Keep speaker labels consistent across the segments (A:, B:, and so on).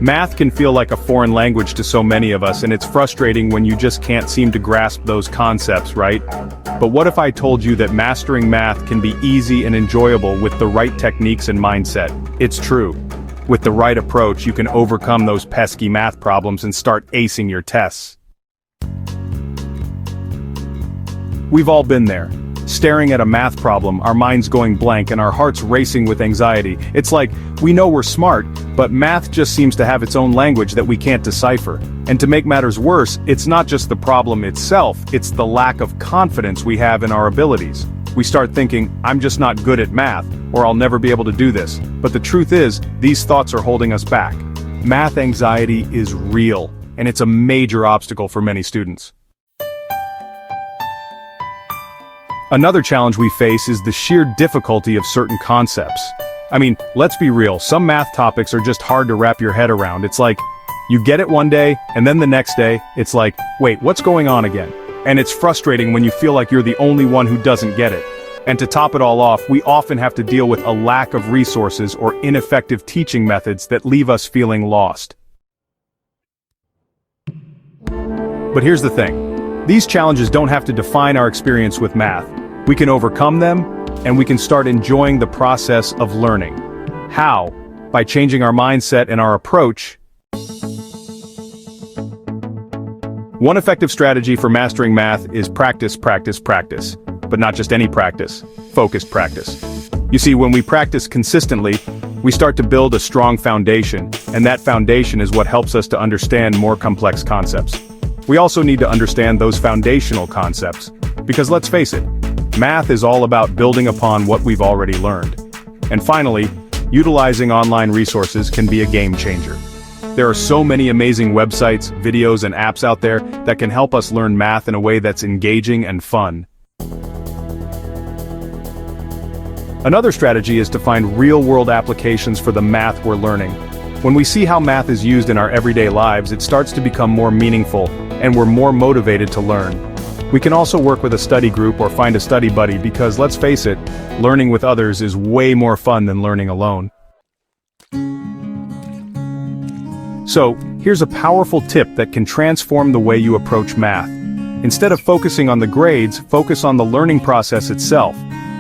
A: Math can feel like a foreign language to so many of us, and it's frustrating when you just can't seem to grasp those concepts, right? But what if I told you that mastering math can be easy and enjoyable with the right techniques and mindset? It's true. With the right approach, you can overcome those pesky math problems and start acing your tests. We've all been there. Staring at a math problem, our minds going blank and our hearts racing with anxiety. It's like, we know we're smart, but math just seems to have its own language that we can't decipher. And to make matters worse, it's not just the problem itself, it's the lack of confidence we have in our abilities. We start thinking, I'm just not good at math, or I'll never be able to do this. But the truth is, these thoughts are holding us back. Math anxiety is real, and it's a major obstacle for many students. Another challenge we face is the sheer difficulty of certain concepts. I mean, let's be real, some math topics are just hard to wrap your head around. It's like, you get it one day, and then the next day, it's like, wait, what's going on again? And it's frustrating when you feel like you're the only one who doesn't get it. And to top it all off, we often have to deal with a lack of resources or ineffective teaching methods that leave us feeling lost. But here's the thing. These challenges don't have to define our experience with math. We can overcome them, and we can start enjoying the process of learning. How? By changing our mindset and our approach. One effective strategy for mastering math is practice, practice, practice. But not just any practice, focused practice. You see, when we practice consistently, we start to build a strong foundation, and that foundation is what helps us to understand more complex concepts. We also need to understand those foundational concepts, because let's face it, math is all about building upon what we've already learned. And finally, utilizing online resources can be a game changer. There are so many amazing websites, videos, and apps out there that can help us learn math in a way that's engaging and fun. Another strategy is to find real-world applications for the math we're learning. When we see how math is used in our everyday lives, it starts to become more meaningful, and we're more motivated to learn. We can also work with a study group or find a study buddy because, let's face it, learning with others is way more fun than learning alone. So, here's a powerful tip that can transform the way you approach math. Instead of focusing on the grades, focus on the learning process itself.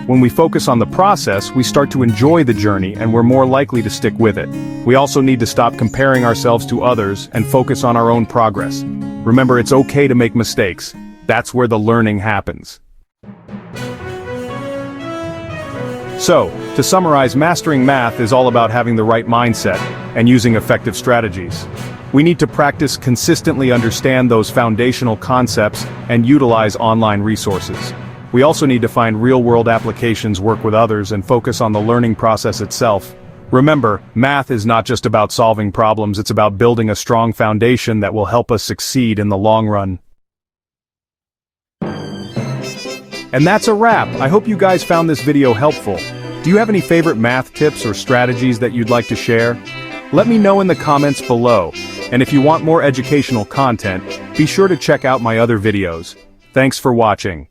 A: When we focus on the process, we start to enjoy the journey and we're more likely to stick with it. We also need to stop comparing ourselves to others and focus on our own progress. Remember, it's okay to make mistakes. That's where the learning happens. So, to summarize, mastering math is all about having the right mindset and using effective strategies. We need to practice consistently, understand those foundational concepts, and utilize online resources. We also need to find real-world applications, work with others, and focus on the learning process itself. Remember, math is not just about solving problems, it's about building a strong foundation that will help us succeed in the long run. And that's a wrap. I hope you guys found this video helpful. Do you have any favorite math tips or strategies that you'd like to share? Let me know in the comments below. And if you want more educational content, be sure to check out my other videos. Thanks for watching.